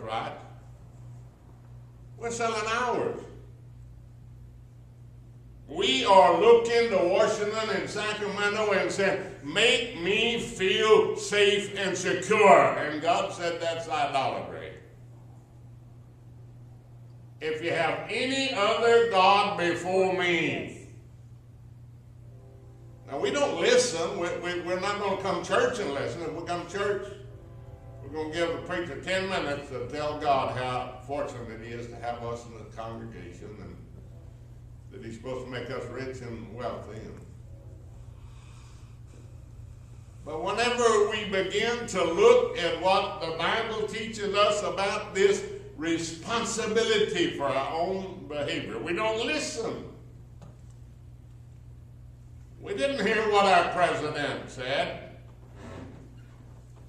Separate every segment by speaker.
Speaker 1: right. We're selling ours. We are looking to Washington and Sacramento and saying, make me feel safe and secure. And God said that's idolatry. If you have any other God before me. Now we don't listen. We're not going to come to church and listen. If we come to church, we're going to give the preacher 10 minutes to tell God how fortunate he is to have us in the congregation and that he's supposed to make us rich and wealthy. But whenever we begin to look at what the Bible teaches us about this responsibility for our own behavior, we don't listen. We didn't hear what our president said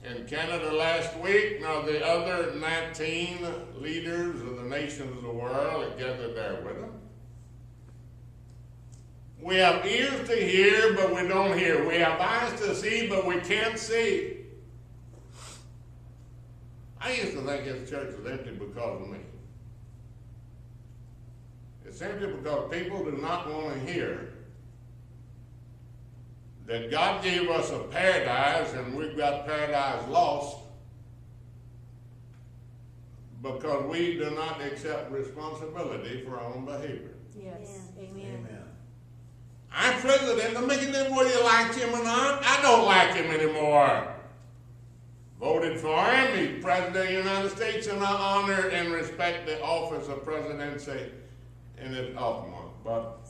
Speaker 1: in Canada last week, nor the other 19 leaders of the nations of the world that gathered there with him. We have ears to hear, but we don't hear. We have eyes to see, but we can't see. I used to think this church was empty because of me. It's empty because people do not want to hear that God gave us a paradise and we've got paradise lost because we do not accept responsibility for our own behavior.
Speaker 2: Yes. Amen.
Speaker 3: Amen.
Speaker 1: Our president, I'm making it whether you like him or not. I don't like him anymore. Voted for him. He's president of the United States, and I honor and respect the office of presidency in his office. But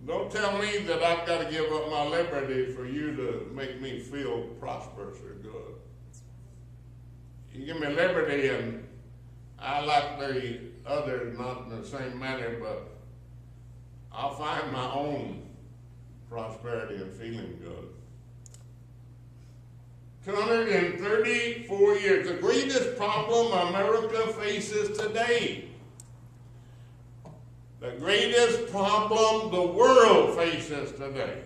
Speaker 1: don't tell me that I've got to give up my liberty for you to make me feel prosperous or good. You give me liberty, and I like the others, not in the same manner, but I'll find my own prosperity and feeling good. 234 years, the greatest problem America faces today. The greatest problem the world faces today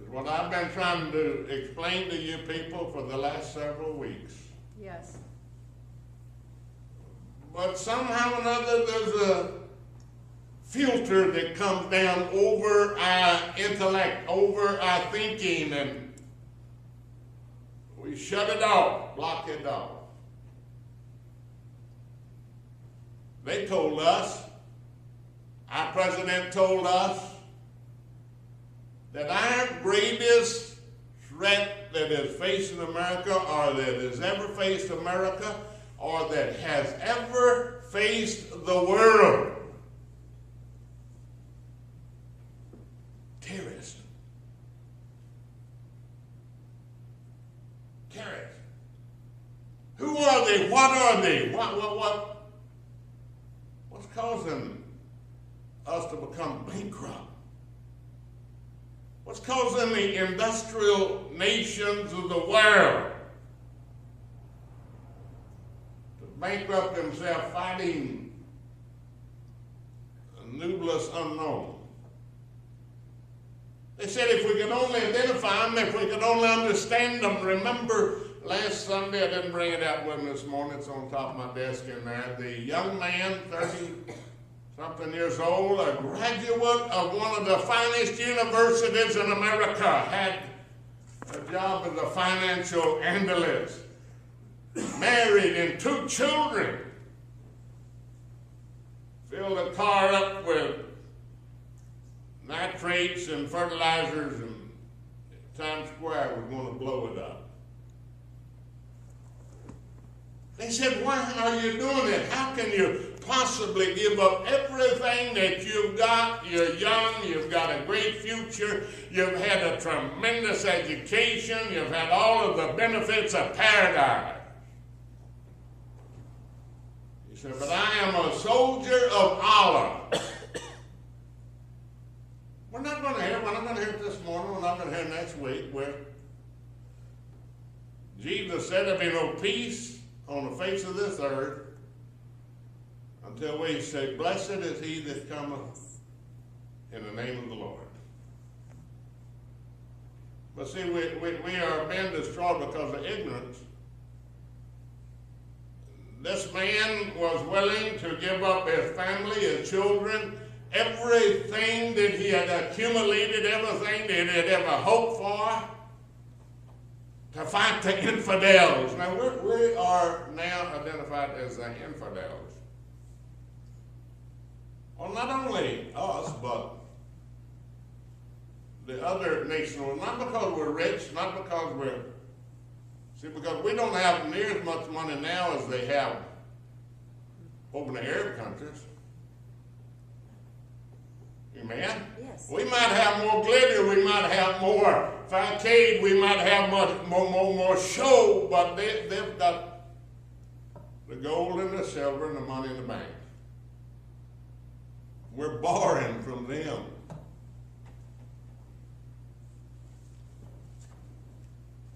Speaker 1: is what I've been trying to explain to you people for the last several weeks.
Speaker 2: Yes.
Speaker 1: But somehow or another there's a filter that comes down over our intellect, over our thinking, and we shut it off, block it off. They told us, our president told us, that our greatest threat that is facing America, or that has ever faced America, or that has ever faced the world, terrorists. Terrorists. Who are they? What are they? What's causing us to become bankrupt? What's causing the industrial nations of the world to bankrupt themselves fighting a nublus unknown? They said if we could only identify them, if we could only understand them. Remember last Sunday, I didn't bring it out with me this morning, it's on top of my desk in there. The young man, 30-something years old, a graduate of one of the finest universities in America, had a job as a financial analyst, married and 2 children, filled a car up with nitrates and fertilizers, and Times Square was going to blow it up. They said, why are you doing it? How can you possibly give up everything that you've got? You're young, you've got a great future, you've had a tremendous education, you've had all of the benefits of paradise. He said, but I am a soldier of Allah. We're not going to hear it this morning, we're not going to hear it next week, where Jesus said there'll be no peace on the face of this earth until we say, blessed is he that cometh in the name of the Lord. But see, we are being destroyed because of ignorance this man was willing to give up his family, his children, everything that he had accumulated, everything that he had ever hoped for, to fight the infidels. Now, we are now identified as the infidels. Well, not only us, but the other nations, not because we're rich, not because we're, see, because we don't have near as much money now as they have over in the Arab countries. Amen?
Speaker 2: Yes.
Speaker 1: We might have more glitter, we might have more facade, we might have more show, but they've got the gold and the silver and the money in the bank. We're borrowing from them.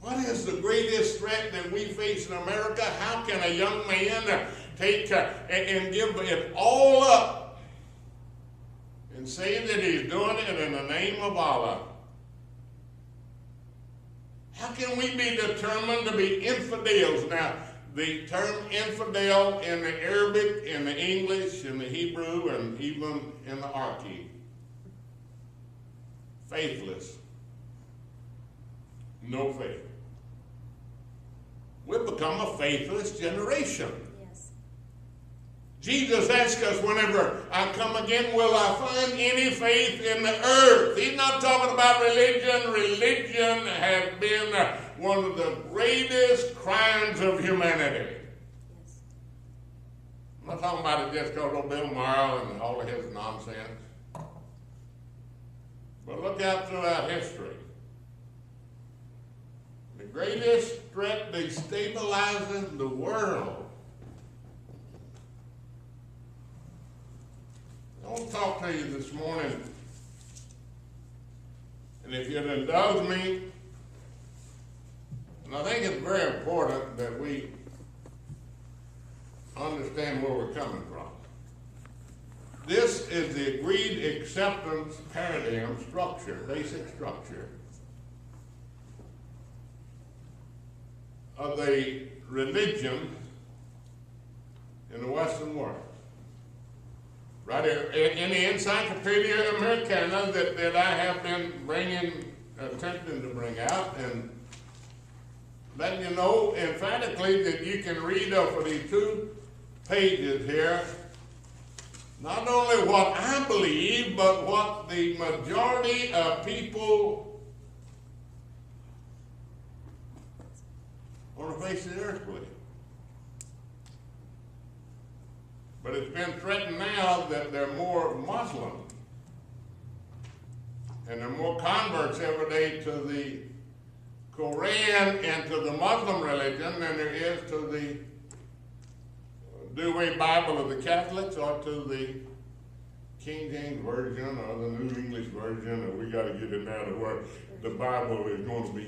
Speaker 1: What is the greatest threat that we face in America? How can a young man take and give it all up and say that he's doing it in the name of Allah? How can we be determined to be infidels? Now, the term infidel in the Arabic, in the English, in the Hebrew, and even in the Archie, faithless, no faith. We've become a faithless generation.
Speaker 2: Yes.
Speaker 1: Jesus asked us, whenever I come again, will I find any faith in the earth? He's not talking about religion. Religion has been one of the greatest crimes of humanity.
Speaker 2: Yes.
Speaker 1: I'm not talking about it just because of Bill Maher and all of his nonsense. But look out throughout history. The greatest threat destabilizing the world. I want to talk to you this morning, and if you'd indulge me, and I think it's very important that we understand where we're coming from. This is the agreed acceptance paradigm structure, basic structure of the religion in the Western world. Right here, in the Encyclopedia Americana that I have been attempting to bring out, and letting you know emphatically that you can read over these 2 pages here, not only what I believe, but what the majority of people on the face of the earth believe. But it's been threatened now that there are more Muslims and there are more converts every day to the Quran and to the Muslim religion than there is to the Dewey Bible of the Catholics or to the King James Version or the New English Version, or we got to get it now to where the Bible is going to be